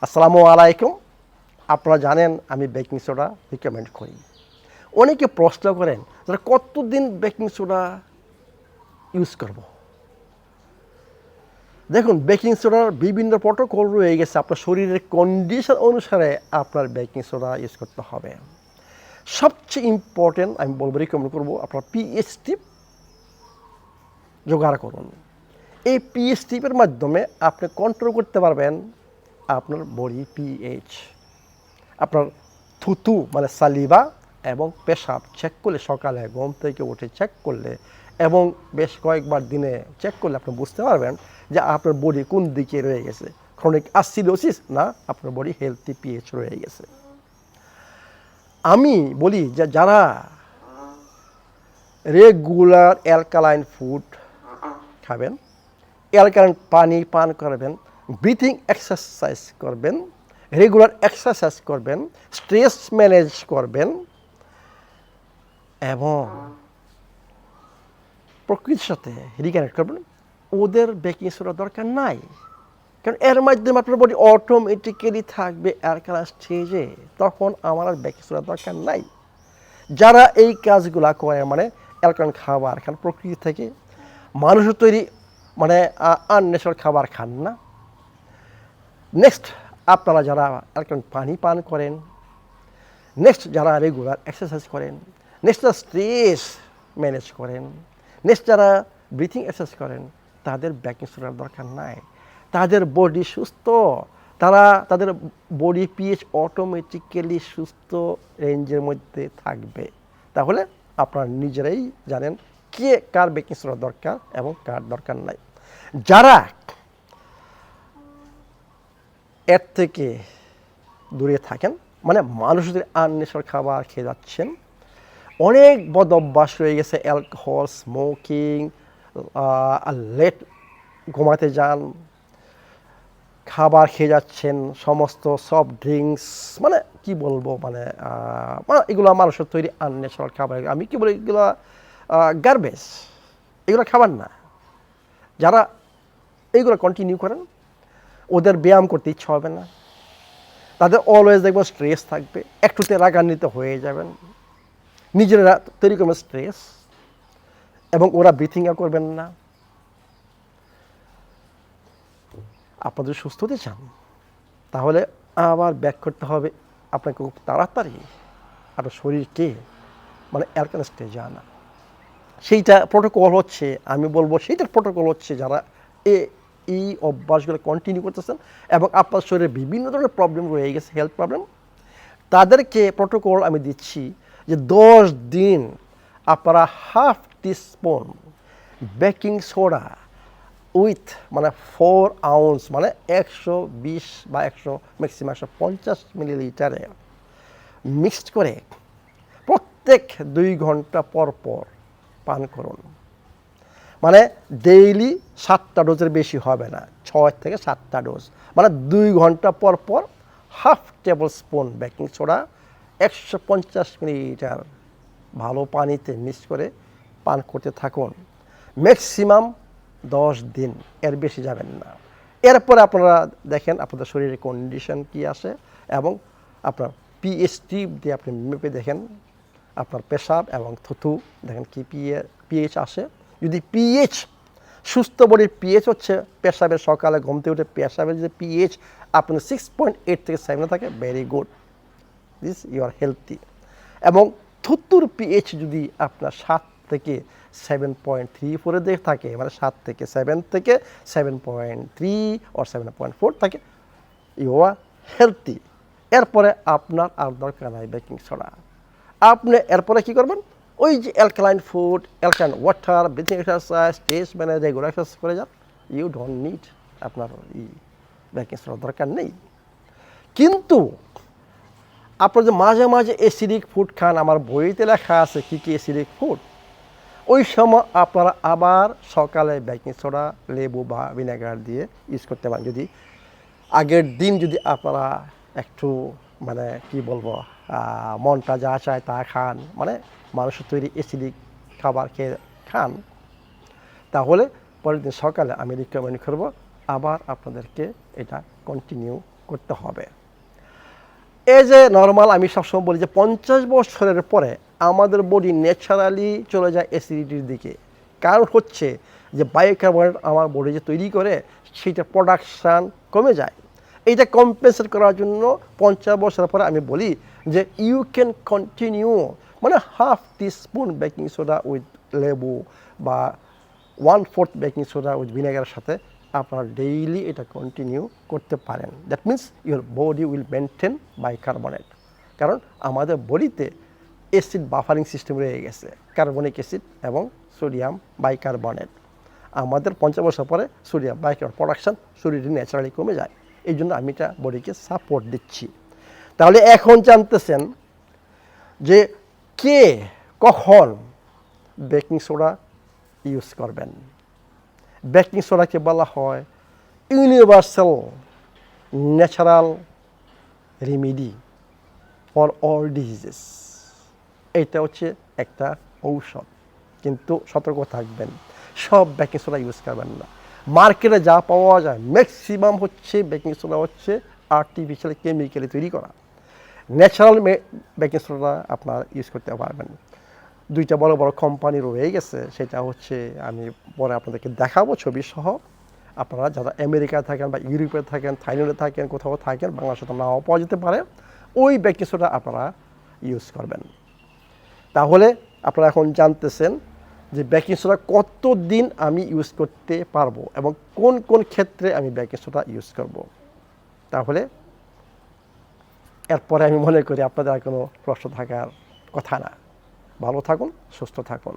আসসালামু আলাইকুম। আপনারা জানেন আমি বেকিং সোডা রিকমেন্ড করি। অনেকে প্রশ্ন করেন যে কতদিন বেকিং সোডা ইউজ করব। দেখুন, বেকিং সোডার বিভিন্ন প্রটোকল রয়ে গেছে। আপনার শরীরের কন্ডিশন অনুসারে আপনার বেকিং সোডা ইউজ করতে হবে। সবচেয়ে ইম্পর্টেন্ট আমি বলবো, রিকমেন্ড করবো, আপনার পিএইচ টিপ জোগাড় করুন। এই পিএইচ টিপের মাধ্যমে আপনি কন্ট্রোল করতে পারবেন আপনার বডি পিএইচ। আপনার থুতু মানে সালিভা এবং পেশাব চেক করলে, সকালে ঘুম থেকে উঠে চেক করলে এবং বেশ কয়েকবার দিনে চেক করলে আপনি বুঝতে পারবেন যে আপনার বডি কোন দিকে রয়ে গেছে, ক্রনিক অ্যাসিডোসিস না আপনার বডি হেলথি পিএইচ রয়ে গেছে। আমি বলি যে যারা রেগুলার অ্যালকালাইন ফুড খাবেন, অ্যালকালাইন পানি পান করবেন, ব্রিথিং এক্সারসাইজ করবেন, রেগুলার এক্সারসাইজ করবেন, স্ট্রেস ম্যানেজ করবেন এবং প্রকৃতির সাথে রিকানেক্ট করবেন, ওদের বেকিং সোডা দরকার নাই। কারণ এর মাধ্যমে আপনার বডি অটোমেটিক্যালি থাকবে অ্যালকালাইন স্টেজে, তখন আমার আর বেকিং সোডা দরকার নাই। যারা এই কাজগুলা করে, মানে অ্যালকালাইন খাবার খান, প্রকৃতি থেকে মানুষের তৈরি মানে আনন্যাচারাল খাবার খান না। নেক্সট, আপনারা যারা অ্যালকালাইন পানি পান করেন, নেক্সট যারা রেগুলার এক্সারসাইজ করেন, নেক্সট যারা স্ট্রেস ম্যানেজ করেন, নেক্সট যারা ব্রিথিং এক্সারসাইজ করেন, তাদের বেকিং সোডার দরকার নাই। তাদের বডি সুস্থ, তাদের বডি পিএইচ অটোমেটিক্যালি সুস্থ রেঞ্জের মধ্যে থাকবে। তাহলে আপনারা নিজেরাই জানেন কে কার বেকিং সোডা দরকার এবং কার দরকার নাই। যারা এর থেকে দূরে থাকেন, মানে মানুষদের আননেচারাল খাবার খেয়ে যাচ্ছেন, অনেক বদ অভ্যাস রয়ে গেছে, অ্যালকোহল, স্মোকিং, লেট ঘুমাতে যান, খাবার খেয়ে যাচ্ছেন, সমস্ত সফট ড্রিঙ্কস, মানে কি বলবো, মানে এগুলো মানুষের তৈরি আননেচারাল খাবার। আমি কি বলি, এগুলো গার্বেজ, এগুলো খাবার না। যারা এইগুলো কন্টিনিউ করেন, ওদের ব্যায়াম করতে ইচ্ছা হবে না, তাদের অলওয়েজ দেখবেন স্ট্রেস থাকবে, একটুতে রাগান্বিত হয়ে যাবেন, নিজেরা তৈরি করবেন স্ট্রেস এবং ওরা ব্রিথিংও করবেন না। আপনাদের সুস্থ হতে চান, তাহলে আবার ব্যাক করতে হবে আপনাকে খুব তাড়াতাড়ি আপনার শরীরকে মানে অ্যালকালাইন স্টেজে আনা। সেইটা প্রোটোকল হচ্ছে, আমি বলবো সেইটার প্রোটোকল হচ্ছে, যারা এই অভ্যাসগুলো কন্টিনিউ করতেছেন এবং আপনার শরীরে বিভিন্ন ধরনের প্রবলেম রয়ে গেছে, হেলথ প্রবলেম, তাদেরকে প্রোটোকল আমি দিচ্ছি যে 10 দিন আপনারা half teaspoon baking soda with মানে 4 আউন্স মানে 120 বা 100 ম্যাক্সিমাম 150 মিলিলিটারে মিক্সড করে প্রত্যেক 2 ঘন্টা পর পর পান করুন। মানে ডেইলি 7টা ডোজের বেশি হবে না, 6 থেকে 7টা ডোজ, মানে 2 ঘন্টা পর পর half table spoon baking soda 150 millilitre ভালো পানিতে মিক্স করে পান করতে থাকুন। ম্যাক্সিমাম 10 দিন, এর বেশি যাবেন না। এরপরে আপনারা দেখেন আপনাদের শরীরের কন্ডিশন কী আসে এবং আপনার পিএইচ টিপ দিয়ে আপনি মেপে দেখেন আপনার পেশাব এবং থুতু দেখেন কি পিএইচ আসে। যদি পিএইচ সুস্থ বডির পিএইচ হচ্ছে পেশাবের, সকালে ঘুমতে উঠে পেশাবের যদি পিএইচ আপনার 6.8 থেকে 7 থাকে, very good, this you are healthy. এবং থুতুর পিএইচ যদি আপনার 7 থেকে 7.34 দিয়ে থাকে, মানে 7 থেকে 7.3 or 7.4 থাকে, ইউ আর হেলথি। এরপরে আপনার আর দরকার নাই বেকিং সোডা। আপনি এরপরে কী করবেন, ওই যে alkaline food, alkaline water, breathing exercise, stress manage, regular exercise করে যান। ইউ ডোন্ট নিড আপনার বেকিং সোডার দরকার নেই। কিন্তু আপনার যে মাঝে মাঝে অ্যাসিডিক ফুড খান, আমার বইতে লেখা আছে কী কী অ্যাসিডিক ফুড, ওই সময় আপনারা আবার সকালে বেকিং সোডা, লেবু বা ভিনেগার দিয়ে ইউজ করতে পারেন। যদি আগের দিন যদি আপনারা একটু মানে কি বলবো, মনটা যা চায় তা খান, মানে মানুষের তৈরি অ্যাসিডিক খাবার খেয়ে খান, তাহলে পরের দিন সকালে আমি রিকমেন্ড করবো আবার আপনাদেরকে এটা কন্টিনিউ করতে হবে। এই যে নর্মাল আমি সবসময় বলি যে 50 বছরের পরে আমাদের বডি ন্যাচারালি চলে যায় অ্যাসিডিটির দিকে। কারণ হচ্ছে যে বাইকার্বনেট আমার বডি যে তৈরি করে সেটা প্রোডাকশান কমে যায়। এইটা কম্পেনসেট করার জন্য 50 বছরের পরে আমি বলি যে ইউ ক্যান কন্টিনিউ, মানে half teaspoon baking soda with লেবু বা 1/4 বেকিং সোডা উইথ ভিনেগারের সাথে আপনারা ডেইলি এটা কন্টিনিউ করতে পারেন। That means your body will maintain bicarbonate. কারণ আমাদের বডিতে অ্যাসিড বাফারিং সিস্টেম রয়ে গেছে, কার্বনিক অ্যাসিড এবং সোডিয়াম বাইকার্বনেট। আমাদের 50 বছর পরে সোডিয়াম বাইকার্বনেট প্রোডাকশান শরীরে ন্যাচারালি কমে যায়। এই জন্য আমি এটা বডিকে সাপোর্ট দিচ্ছি। তাহলে এখন জানতেছেন যে কে কখন বেকিং সোডা ইউজ করবেন। বেকিং সোডাকে বলা হয় universal natural remedy for all diseases. এটা হচ্ছে একটা ঔষধ, কিন্তু সতর্ক থাকবেন, সব বেকিং সোডা ইউজ করবেন না। মার্কেটে যা পাওয়া যায় ম্যাক্সিমাম হচ্ছে বেকিং সোডা হচ্ছে আর্টিফিশিয়াল কেমিক্যালি তৈরি করা। ন্যাচারাল বেকিং সোডা আপনার ইউজ করতে পারবেন। দুইটা বড় বড় কোম্পানি রয়ে গেছে, সেটা হচ্ছে আমি পরে আপনাদেরকে দেখাবো ছবি সহ। আপনারা যারা আমেরিকায় থাকেন বা ইউরোপে থাকেন, থাইল্যান্ডে থাকেন, কোথাও থাকেন, বাংলাদেশে তো নাও পাওয়া যেতে পারে, ওই বেকিং সোডা আপনারা ইউজ করবেন। তাহলে আপনারা এখন জানতেছেন যে বেকিং সোডা কতদিন আমি ইউজ করতে পারবো এবং কোন কোন ক্ষেত্রে আমি বেকিং সোডা ইউজ করব। তাহলে এরপরে আমি মনে করি আপনাদের আর কোনো প্রশ্ন থাকার কথা না। ভালো থাকুন, সুস্থ থাকুন।